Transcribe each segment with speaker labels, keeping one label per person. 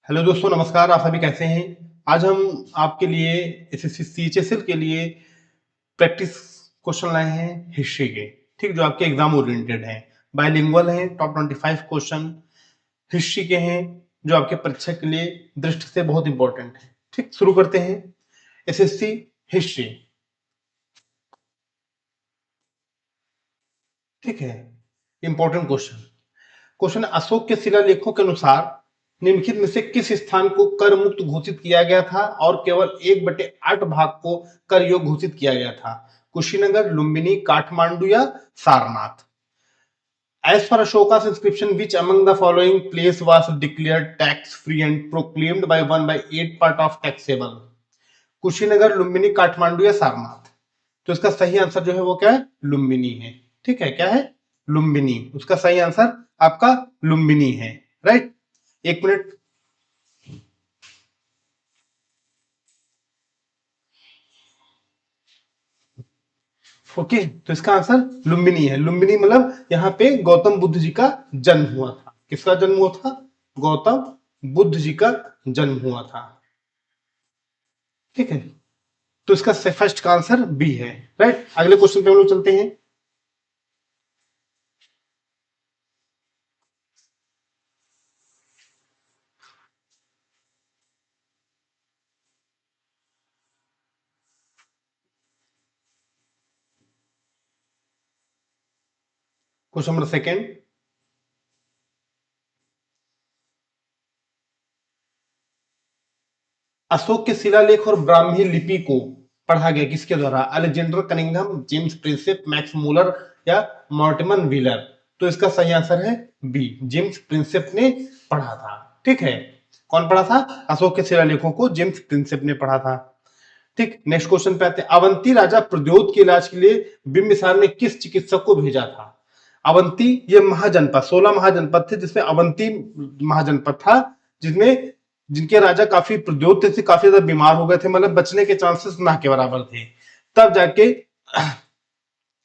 Speaker 1: Hello दोस्तों, नमस्कार। आप सभी कैसे हैं? आज हम आपके लिए एसएससी सीएचएसएल के लिए प्रैक्टिस क्वेश्चन लाए हैं हिस्ट्री के। ठीक, जो आपके एग्जाम ओरिएंटेड हैं, बायलिंगुअल हैं। टॉप 25 क्वेश्चन हिस्ट्री के हैं जो आपके परीक्षा के लिए दृष्टि से बहुत इंपॉर्टेंट है। ठीक, शुरू करते हैं। SSC history. ठीक है, इंपॉर्टेंट क्वेश्चन। क्वेश्चन, अशोक के शिलालेखों के अनुसार निम्नलिखित में से किस स्थान को कर मुक्त घोषित किया गया था और केवल 1/8 भाग को कर योग्य घोषित किया गया था? कुशीनगर, लुम्बिनी, काठमांडू या Sarnath? As per Ashoka's inscription, which among the following place was declared tax free and proclaimed by 1/8 part of taxable? Kushinagar, Lumbini, Kathmandu या सारनाथ? तो इसका सही आंसर जो है वो क्या है? लुम्बिनी है। ठीक है, क्या है? लुम्बिनी। उसका सही आंसर आपका लुम्बिनी है। राइट, एक मिनट। ओके, तो इसका आंसर लुम्बिनी है। लुम्बिनी मतलब यहाँ पे गौतम बुद्ध जी का जन्म हुआ था। किसका जन्म हुआ था? गौतम बुद्ध जी का जन्म हुआ था। ठीक है, तो इसका फर्स्ट का आंसर बी है। राइट, अगले क्वेश्चन पे हम लोग चलते हैं। Question number second. अशोक के शिलालेख और ब्राह्मी लिपि को पढ़ा गया किसके द्वारा? Alexander Cunningham, James Prinsep, Max Muller या मॉर्टिमन व्हीलर? तो इसका सही आंसर है बी, जेम्स प्रिंसेप ने पढ़ा था। ठीक है, कौन पढ़ा था? अशोक के शिलालेखों को जेम्स प्रिंसेप ने पढ़ा था। ठीक, नेक्स्ट क्वेश्चन पे आते हैं। अवंती राजा प्रद्योत के इलाज के लिए बिंबिसार ने किस चिकित्सक को भेजा था? अवंती ये महाजनपद, 16 महाजनपद थे जिसमें अवंती महाजनपद था, जिसमें जिनके राजा काफी प्रद्योत थे, काफी ज्यादा बीमार हो गए थे, मतलब बचने के चांसेस ना के बराबर थे। तब जाके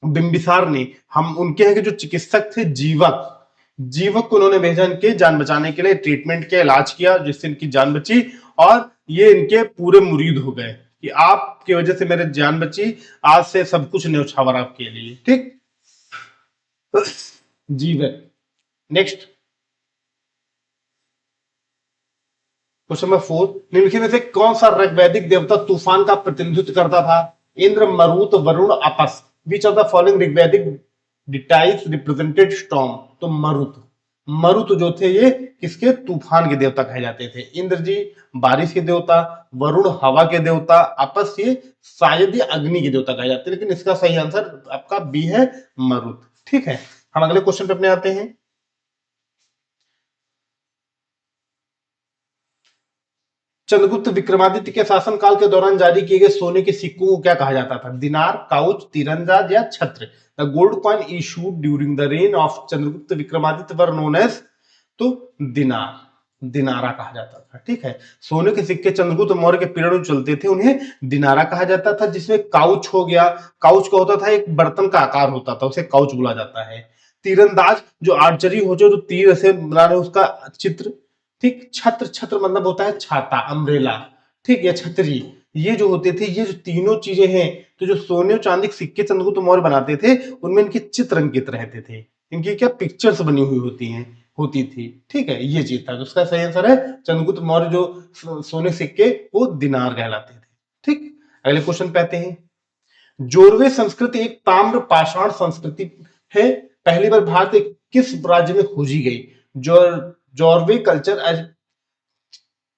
Speaker 1: बिंबिसार ने, हम उनके हैं कि जो चिकित्सक थे जीवक, जीवक को उन्होंने भेजा इनके जान बचाने के लिए, ट्रीटमेंट किया, इलाज किया, जिससे इनकी जान बची और ये इनके पूरे मुरीद हो गए कि आपकी वजह से मेरी जान बची, आज से सब कुछ न्यौछावर आपके लिए। ठीक, जीवक। Next question number 4। निम्नलिखित में से कौन सा ऋग्वैदिक देवता तूफान का प्रतिनिधित्व करता था? इंद्र, मरुत, वरुण, आपस? Which of the following Rigvedic deities represented storm? तो मरुत। मरुत जो थे ये किसके? तूफान के देवता कहे जाते थे। इंद्र जी बारिश के देवता, वरुण हवा के देवता, आपस ये शायद ये अग्नि के देवता कहे जाते हैं, लेकिन इसका सही आंसर आपका बी है, मरुत। ठीक है, हम अगले क्वेश्चन पे अपने आते हैं। चंद्रगुप्त विक्रमादित्य के शासनकाल के दौरान जारी किए गए सोने के सिक्कों को क्या कहा जाता था? दिनार, काउच, तीरंदाज या छत्र? The gold coin issued during the reign of Chandragupta Vikramaditya were known as, तो दिनार, दिनारा कहा जाता था। ठीक है, सोने के सिक्के चंद्रगुप्त मौर्य के पीरियड में चलते थे, उन्हें दिनारा कहा जाता था। जिसमें काउच हो गया, काउच का होता था एक बर्तन का आकार होता था, उसे काउच बोला जाता है। तीरंदाज जो आर्चरी हो, जो तीर से बना रहे उसका चित्र। ठीक, छत्र, छत्र मतलब होता है छाता, अम्ब्रेला। ठीक, या छतरी। ये जो होते थे, ये जो तीनों चीजें हैं, तो जो सोने और चांदी के सिक्के चंद्रगुप्त मौर्य बनाते थे, उनमें इनके चित्र अंकित रहते थे, इनकी क्या पिक्चर्स बनी हुई होती थी। ठीक है, ये चीज था। तो उसका सही आंसर है चंद्रगुप्त मौर्य जो सोने सिक्के वो दिनार कहलाते थे। ठीक, अगले क्वेश्चन पे आते हैं। जोरवे संस्कृति एक ताम्र पाषाण संस्कृति है, पहली बार भारत के किस राज्य में खोजी गई? Jorwe culture as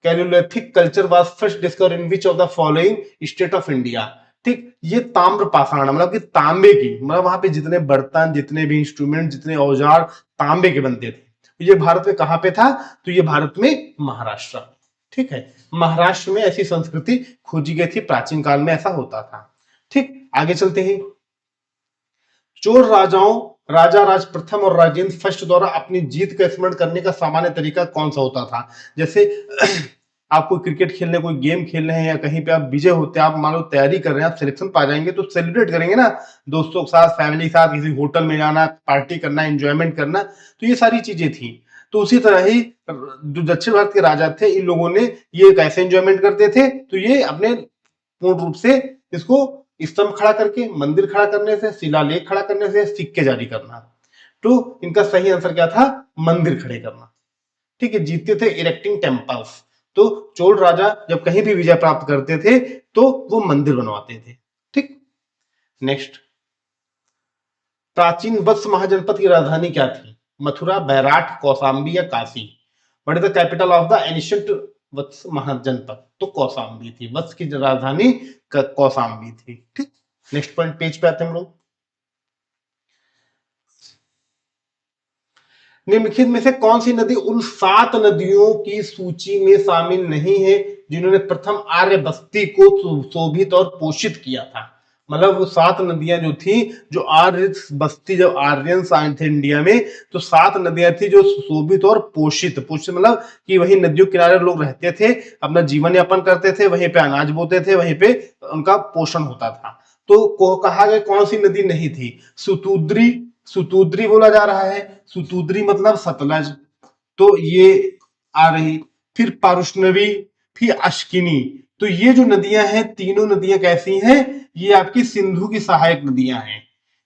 Speaker 1: chalcolithic culture was first discover in which of the following state of India? ठीक, ये ताम्र पाषाण मतलब कि तांबे की, मतलब वहां पे जितने बर्तन, जितने भी इंस्ट्रूमेंट, जितने औजार तांबे के बनते थे, ये भारत में कहां पे था? तो ये भारत में महाराष्ट्र। ठीक है, महाराष्ट्र में ऐसी संस्कृति खोजी गई थी, प्राचीन काल में ऐसा होता था। ठीक, आगे चलते हैं। चोल राजाओं राजा राज प्रथम और राजेंद्र फर्स्ट द्वारा अपनी जीत का स्मरण करने का सामान्य तरीका कौन सा होता था? जैसे आप कोई क्रिकेट खेलने, कोई गेम खेल रहे हैं, या कहीं पे आप विजय होते हैं, आप मान लो तैयारी कर रहे हैं, आप सिलेक्शन पा जाएंगे तो सेलिब्रेट करेंगे ना, दोस्तों के साथ, फैमिली के साथ, किसी होटल में जाना, पार्टी करना, एंजॉयमेंट करना। तो ये सारी चीजें थी। तो उसी तरह ही जो दक्षिण भारत के राजा थे, इन लोगों ने ये कैसे एंजॉयमेंट करते थे, तो ये अपने पूर्ण रूप से इसको स्तंभ खड़ा करके, मंदिर खड़ा करने से, शिलालेख खड़ा करने से, सिक्के जारी करना। तो इनका सही आंसर क्या था? मंदिर खड़े करना। ठीक है, जीतते थे इरेक्टिंग टेम्पल्स। तो चोल राजा जब कहीं भी विजय प्राप्त करते थे तो वो मंदिर बनवाते थे। ठीक, नेक्स्ट, प्राचीन वत्स महाजनपद की राजधानी क्या थी? मथुरा, बैराठ, कौशाम्बी या Kashi? What is the capital of the ancient Vatsa Mahajanapada? तो कौशाम्बी थी। वत्स की राजधानी कौशाम्बी थी। ठीक, नेक्स्ट पॉइंट पेज पे आते हैं हम लोग। निम्नलिखित में से कौन सी नदी उन 7 नदियों की सूची में शामिल नहीं है जिन्होंने प्रथम आर्य बस्ती को शोभित और पोषित किया था? मतलब वो 7 नदियां जो थी, जो आर्य बस्ती, जब आर्यंस आए थे इंडिया में, तो 7 नदियां थी जो शोभित और पोषित, पोषित मतलब कि वही नदियों किनारे लोग रहते थे, अपना जीवन यापन करते थे, वहीं पे अनाज बोते थे, वहीं पे उनका पोषण होता था। तो कहा गया कौन सी नदी नहीं थी? सुतुद्री, सुतुद्री बोला जा रहा है, सुतुद्री मतलब सतलज, तो ये आ रही। फिर पारुष्णवी, फिर अश्किनी। तो ये जो नदियां हैं, तीनों नदियां कैसी हैं? ये आपकी सिंधु की सहायक नदियां हैं।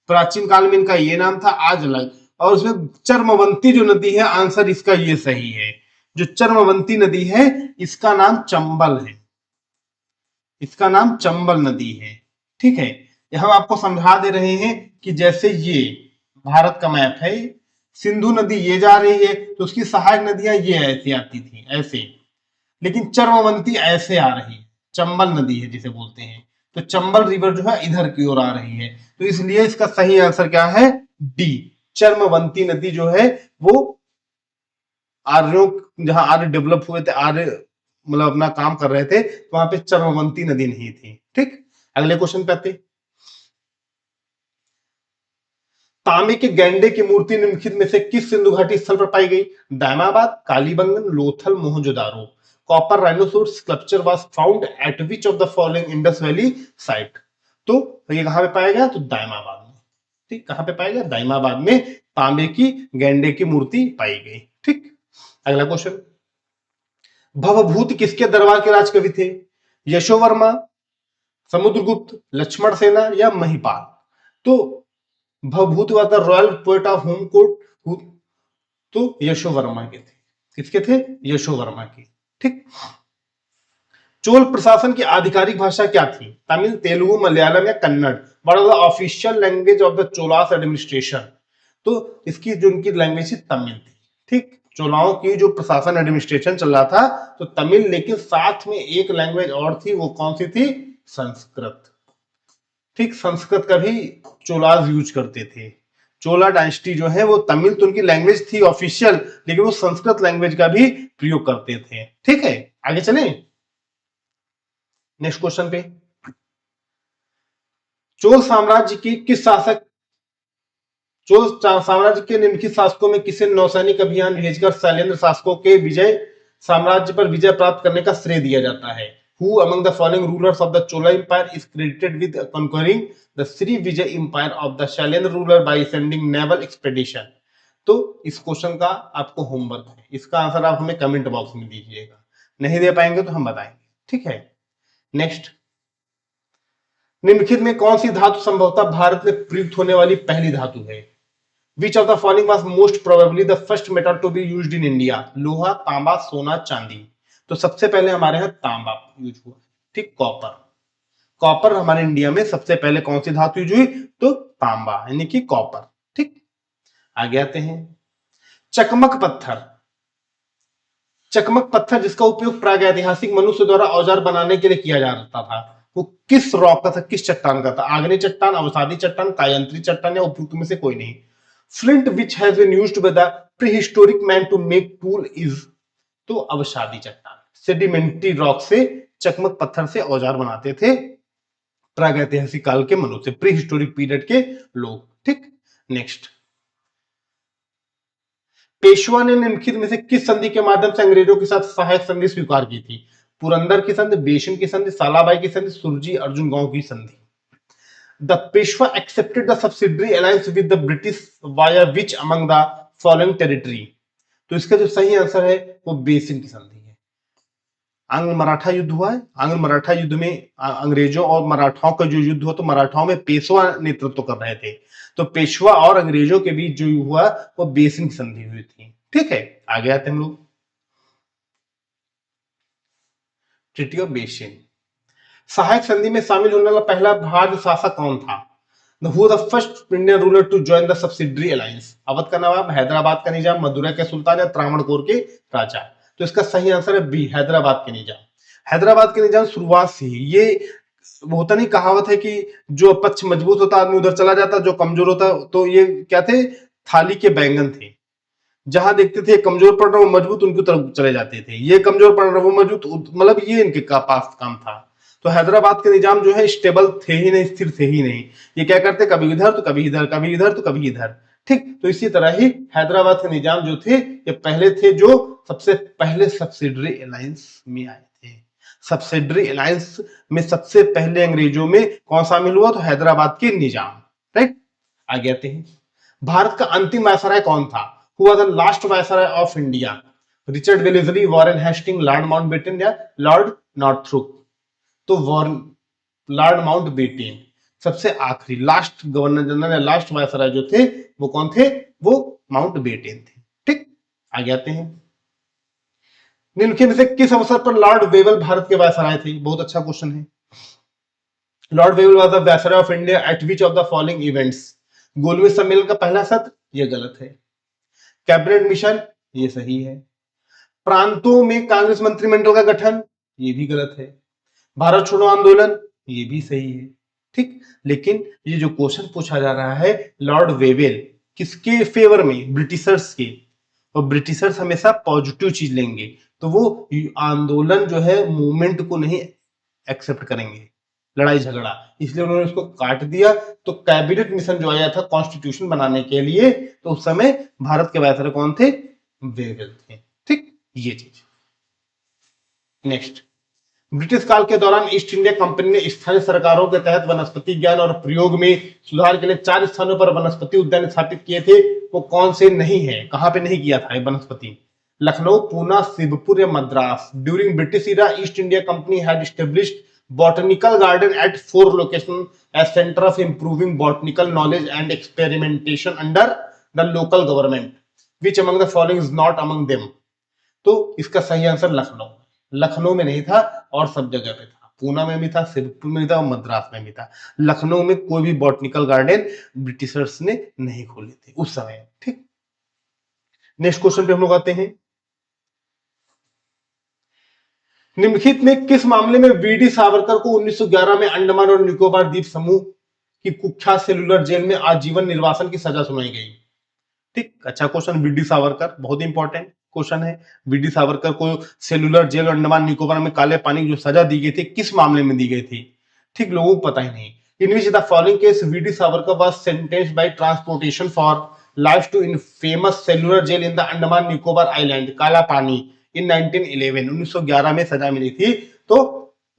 Speaker 1: प्राचीन काल में इनका ये नाम था, आज अलग। और उसमें चर्मवंती जो नदी है, आंसर इसका ये सही है। जो चर्मवंती नदी है, इसका नाम चंबल है, इसका नाम चंबल नदी है। ठीक है, ये हम आपको समझा दे रहे हैं कि जैसे ये भारत का मैप है, सिंधु नदी ये जा रही है, तो उसकी सहायक नदियां ये ऐसे आती थी, ऐसे। लेकिन चर्मवंती ऐसे आ रही है, चंबल नदी है जिसे बोलते हैं। तो चंबल रिवर जो है इधर की ओर आ रही है, तो इसलिए इसका सही आंसर क्या है? डी, चर्मवंती नदी जो है वो आर्यों, जहां आर्य डेवलप हुए थे, आर्य मतलब अपना काम कर रहे थे, तो वहां पे चर्मवंती नदी नहीं थी। ठीक, अगले क्वेश्चन पे आते। तांबे के गैंडे की मूर्ति निम्नलिखित में से किस सिंधु घाटी स्थल पर पाई गई? Daimabad, Kalibangan, Lothal, Mohenjodaro? Copper rhinoceros sculpture was found at which of the following Indus valley site? तो ये कहां पे पाया गया? तो दामाबाद में। ठीक, कहां पे पाया गया? दामाबाद में तांबे की गैंडे की मूर्ति पाई गई। ठीक, अगला क्वेश्चन, भवभूत किसके दरबार के राजकवि थे? यशोवर्मा, समुद्रगुप्त, लक्ष्मण सेना या महिपाल? तो भवभूत हुआ था royal poet of home court, तो यशोवर्मा के थे। किसके थे? यशोवर्मा की। ठीक, चोल प्रशासन की आधिकारिक भाषा क्या थी? तमिल, तेलुगु, मलयालम या Kannada? What was the official language of the Cholas administration? तो इसकी जो उनकी लैंग्वेज थी, तमिल थी। ठीक, चोलाओं की जो प्रशासन एडमिनिस्ट्रेशन चल रहा था तो तमिल, लेकिन साथ में एक लैंग्वेज और थी, वो कौन सी थी? संस्कृत। ठीक, संस्कृत का भी चोलाज यूज करते थे। चोला डायनेस्टी जो है वो तमिल तो उनकी लैंग्वेज थी ऑफिशियल, लेकिन वो संस्कृत लैंग्वेज का भी प्रयोग करते थे। ठीक है, आगे चलें नेक्स्ट क्वेश्चन पे। चोल साम्राज्य की किस शासक, चोल साम्राज्य के निम्नलिखित शासकों में किसे नौसैनिक अभियान भेजकर शैलेंद्र शासकों के विजय, साम्राज्य पर विजय प्राप्त करने का श्रेय दिया जाता है? Who among the following rulers of the Chola Empire is credited with conquering the Sri Vijay Empire of the Shailendra ruler by sending naval expedition? तो इस क्वेश्चन का आपको होमवर्क है, इसका आंसर आप हमें कमेंट बॉक्स में दीजिएगा, नहीं दे पाएंगे तो हम बताएंगे। ठीक है, नेक्स्ट, निम्नलिखित में कौन सी धातु संभवतः भारत में प्रयुक्त होने वाली पहली धातु है? Which of the following was most probably the first metal to be used in India? लोहा, तांबा, सोना, चांदी? तो सबसे पहले हमारे यहाँ तांबा यूज हुआ। ठीक, कॉपर, कॉपर हमारे इंडिया में सबसे पहले कौन सी धातु यूज हुई? तो तांबा, यानी कि कॉपर। ठीक, आगे आते हैं, चकमक पत्थर, चकमक पत्थर जिसका उपयोग प्रागैतिहासिक मनुष्य द्वारा औजार बनाने के लिए किया जाता था, वो किस रॉक का था, किस चट्टान का था? आग्नेय चट्टान, अवसादी चट्टान, कायंत्री चट्टान या उपयुक्त में से कोई नहीं? Flint which has been used by the prehistoric man to make tool is? तो अवसादी चट्टान, सेडिमेंट्री रॉक से चकमक पत्थर से औजार बनाते थे प्रागैतिहासिक काल के मनुष्य, प्री हिस्टोरिक पीरियड के लोग। ठीक, नेक्स्ट, पेशवा ने निम्नलिखित में से किस संधि के माध्यम से अंग्रेजों के साथ सहायक संधि स्वीकार की थी? पुरंदर की संधि, बेशिन की संधि, सालाबाई की संधि, सुरजी अर्जुन गांव की संधि? The Peshwa accepted the subsidiary alliance with the British via which among the following territory? तो इसका जो सही आंसर है वो बेसिन की संधि है। आंग्ल मराठा युद्ध हुआ है। आंग्ल मराठा युद्ध में अंग्रेजों और मराठाओं का जो युद्ध हुआ, तो मराठाओं में पेशवा नेतृत्व कर रहे थे, तो पेशवा और अंग्रेजों के बीच जो हुआ वो बेसिन की संधि हुई थी। ठीक है, आगे आते हैं हम लोग। Treaty of basin. सहायक संधि में शामिल होने वाला पहला भारतीय शासक कौन था? Who was the first Indian ruler to join the subsidiary alliance? Awadh का नवाब, हैदराबाद का निजाम, मदुरै के सुल्तान या त्रावणकोर के राजा? तो इसका सही आंसर है बी, हैदराबाद के निजाम। हैदराबाद के निजाम शुरुआत से ही, ये होता नहीं कहावत है कि जो पक्ष मजबूत होता आदमी उधर चला जाता, जो कमजोर होता, तो ये क्या थे, थाली के बैंगन थे। जहां देखते थे कमजोर पड़ रहा, वो मजबूत उनकी तरफ चले जाते थे, ये कमजोर पड़ रहा, वो मजबूत, मतलब ये इनके पास काम था। तो हैदराबाद के निजाम जो है स्टेबल थे ही नहीं, स्थिर थे ही नहीं। ये क्या करते, कभी इधर तो कभी इधर, कभी इधर तो कभी इधर। ठीक, तो इसी तरह ही हैदराबाद के निजाम जो थे, ये पहले थे जो सबसे पहले सब्सिडरी अलायंस में आए थे। सब्सिडरी अलायंस में सबसे पहले अंग्रेजों में कौन शामिल हुआ? तो हैदराबाद के निजाम। राइट, आगे आते हैं। भारत का अंतिम वायसराय कौन था? Who was the last viceroy of India? Richard Wellesley, Warren Hasting, Lord Mountbatten या लॉर्ड नॉर्थरूप? तो लॉर्ड माउंटबेटन सबसे आखिरी लास्ट गवर्नर जनरल या लास्ट वायसराय जो थे वो कौन थे? वो माउंटबेटन थे। ठीक, आगे आते हैं। निम्नलिखित में से किस अवसर पर लॉर्ड वेवल भारत के वायसराय थे? बहुत अच्छा क्वेश्चन है। Lord Wavell was the viceroy of India at which of the following events? गोलमेज सम्मेलन का पहला सत्र, ये गलत है। कैबिनेट मिशन, ये सही है। प्रांतों में कांग्रेस मंत्रिमंडल का गठन, ये भी गलत है। भारत छोड़ो आंदोलन, ये भी सही है। ठीक, लेकिन ये जो क्वेश्चन पूछा जा रहा है लॉर्ड वेवेल किसके फेवर में? ब्रिटिशर्स के। और ब्रिटिशर्स हमेशा पॉजिटिव चीज लेंगे, तो वो आंदोलन जो है मूवमेंट को नहीं एक्सेप्ट करेंगे, लड़ाई झगड़ा, इसलिए उन्होंने उसको काट दिया। तो कैबिनेट मिशन जो आया था कॉन्स्टिट्यूशन बनाने के लिए, तो उस समय भारत के वायसराय कौन थे? वेवेल थे। ठीक, ये चीज। नेक्स्ट, ब्रिटिश काल के दौरान ईस्ट इंडिया कंपनी ने स्थानीय सरकारों के तहत वनस्पति ज्ञान और प्रयोग में सुधार के लिए 4 स्थानों पर वनस्पति उद्यान स्थापित किए थे। वो कौन से नहीं है? कहां पे नहीं किया था ये वनस्पति? लखनऊ, पूना, शिवपुर या Madras? During British era East India Company had established botanical garden at 4 locations as center of improving botanical knowledge and experimentation under the local government. Which among the following is not among them? तो इसका सही answer Lucknow. Lucknow में नहीं था और सब जगह पे था। पूना में भी था, शिवपुर में भी था और मद्रास में भी था। लखनऊ में कोई भी बॉटनिकल गार्डन ब्रिटिशर्स ने नहीं खोले थे उस समय। ठीक, नेक्स्ट क्वेश्चन पे हम लोग आते हैं। निम्नलिखित में किस मामले में वीडी सावरकर को 1911 में अंडमान और निकोबार द्वीप समूह की कुख्यात सेलुलर जेल में आजीवन निर्वासन की सजा सुनाई गई? ठीक, अच्छा क्वेश्चन। वीडी सावरकर बहुत इंपॉर्टेंट क्वेश्चन है। वीडी सावरकर को सेलुलर जेल अंडमान निकोबार में काले पानी की जो सजा दी गई थी, किस मामले में दी गई थी? ठीक, लोगों को पता ही नहीं। In which the following case V D Savarkar was sentenced by transportation for life to infamous cellular jail in the Andaman Nicobar island Kala Pani इन 1911? 1911 में सजा मिली थी। तो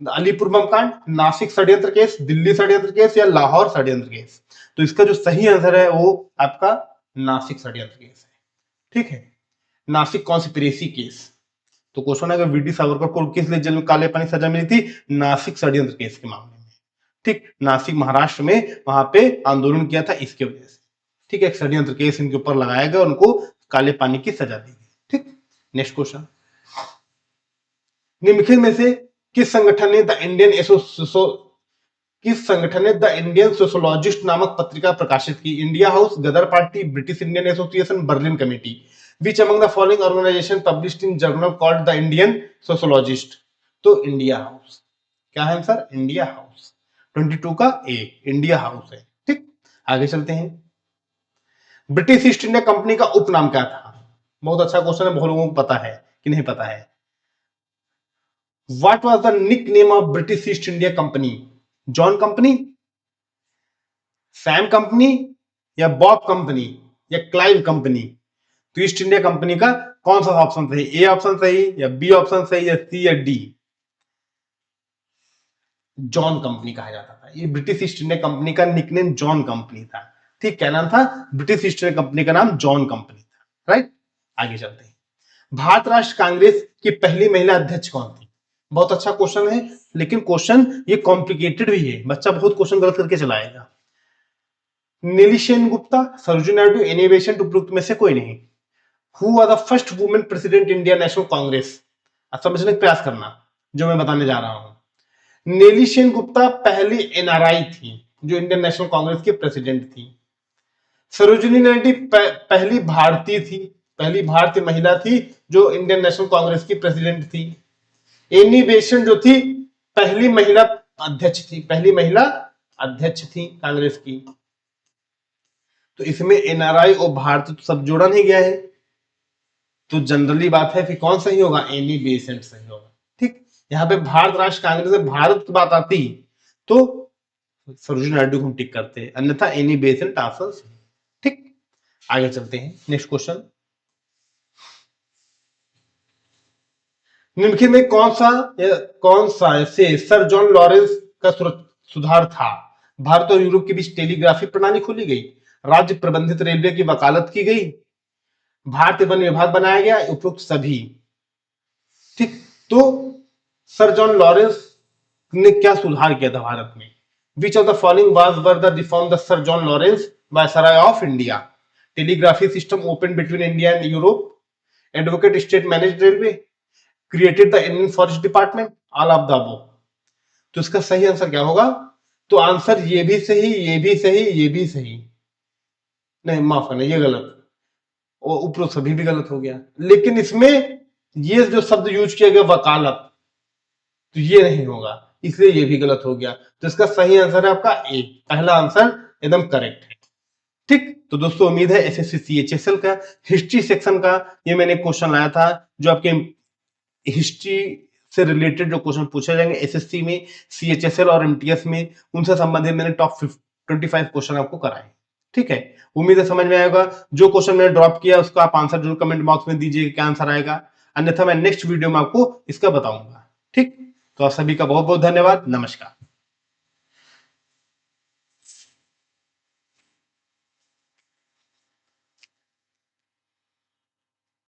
Speaker 1: अलीपुर बम कांड, नासिक षड्यंत्र केस, दिल्ली षड्यंत्र केस या लाहौर षड्यंत्र केस? तो इसका जो सही आंसर है वो आपका नासिक षड्यंत्र केस है। ठीक है, नासिक कॉन्स्पिरेसी केस। तो क्वेश्चन है कि वीडी सावरकर को किस लिए जेल में काले पानी सजा मिली थी? नासिक षड्यंत्र केस के मामले में। ठीक, नासिक महाराष्ट्र में वहां पे आंदोलन किया था इसके वजह से। ठीक है, एक षड्यंत्र केस इनके ऊपर लगाया गया, उनको काले पानी की सजा दी गई। ठीक, नेक्स्ट क्वेश्चन। निम्नलिखित में से किस संगठन ने द इंडियन सोशोलॉजिस्ट नामक पत्रिका प्रकाशित की? India House, Ghadar party, British Indian Association, Berlin Committee? Which among the following organisation published in journal called the Indian Sociologist? तो इंडिया हाउस। क्या है आंसर? India house. 22 का ए, इंडिया हाउस है। ठीक, आगे चलते हैं। ब्रिटिश ईस्ट इंडिया कंपनी का उपनाम क्या था? बहुत अच्छा क्वेश्चन है, बहुत लोगों को पता है कि नहीं पता है। What was the nickname of British East India Company? John company, Sam company या बॉब कंपनी या क्लाइव कंपनी? तो ईस्ट इंडिया कंपनी का कौन सा ऑप्शन सही? ए ऑप्शन सही या बी ऑप्शन सही या सी या डी? जॉन कंपनी कहा जाता था। ये ब्रिटिश ईस्ट इंडिया कंपनी का निकनेम जॉन कंपनी था। ठीक, क्या नाम था? ब्रिटिश ईस्ट इंडिया कंपनी का नाम जॉन कंपनी था। राइट, आगे चलते हैं। भारत राष्ट्र कांग्रेस की पहली महिला अध्यक्ष कौन थी? बहुत अच्छा क्वेश्चन है, लेकिन क्वेश्चन ये कॉम्प्लिकेटेड भी है, बच्चा बहुत क्वेश्चन गलत करके चलाएगा। नेली सेनगुप्ता, सरोजिनी नायडू, एनी बेसेंट, उपरोक्त में से कोई नहीं। Who was the first women president Indian national Congress? समझने का प्रयास करना जो मैं बताने जा रहा हूं। नेली सेनगुप्ता पहली एनआरआई थी जो इंडियन नेशनल कांग्रेस की प्रेसिडेंट थी। सरोजिनी नायडू पहली भारतीय थी, पहली भारतीय महिला थी जो इंडियन नेशनल कांग्रेस की प्रेसिडेंट थी। एनी बेसेंट जो थी पहली महिला अध्यक्ष थी, पहली महिला अध्यक्ष थी कांग्रेस की। तो इसमें एनआरआई और भारतीय तो सब जोड़ा नहीं गया है, तो जनरली बात है कि कौन सही होगा? एनी बेसेंट सही होगा। ठीक, यहाँ पे भारत राष्ट्र कांग्रेस में भारत की बात आती तो सरोजिनी नायडू को हम टिक करते हैं, अन्यथा एनी बेसेंट आंसर सही। ठीक, आगे चलते हैं। नेक्स्ट क्वेश्चन, निम्नलिखित में कौन सा ऐसे सर जॉन लॉरेंस का सुधार था? भारत और यूरोप के बीच टेलीग्राफी प्रणाली खोली गई, राज्य प्रबंधित रेलवे की वकालत की गई, भारतीय वन विभाग बनाया गया, उपरोक्त सभी। ठीक, तो सर जॉन लॉरेंस ने क्या सुधार किया था भारत में? विच of the following were the reform the sir John Lawrence viceroy of India? Telegraphy system open between India and Europe, advocate state manage railway, created the Indian forest department, all of the above. तो इसका सही answer क्या होगा? तो answer ये भी सही, ये भी सही, ये भी सही, नहीं माफ करना ये गलत, और उपरोक्त सभी भी गलत हो गया। लेकिन इसमें ये जो शब्द यूज किया गया वकालत, तो ये नहीं होगा, इसलिए ये भी गलत हो गया। तो इसका सही आंसर है आपका ए, पहला आंसर एकदम करेक्ट है। ठीक, तो दोस्तों उम्मीद है एसएससी सीएचएसएल का हिस्ट्री सेक्शन का ये मैंने क्वेश्चन लाया था, जो आपके हिस्ट्री से रिलेटेड जो क्वेश्चन पूछे जाएंगे एसएससी में, सीएचएसएल और एमटीएस में, उनसे संबंधित मैंने टॉप 25 क्वेश्चन आपको कराए। ठीक है, उम्मीद है समझ में आएगा। जो क्वेश्चन मैंने ड्रॉप किया उसका आप आंसर जरूर कमेंट बॉक्स में दीजिए, क्या आंसर आएगा, अन्यथा मैं नेक्स्ट वीडियो में आपको इसका बताऊंगा। ठीक, तो आप सभी का बहुत बहुत धन्यवाद, नमस्कार।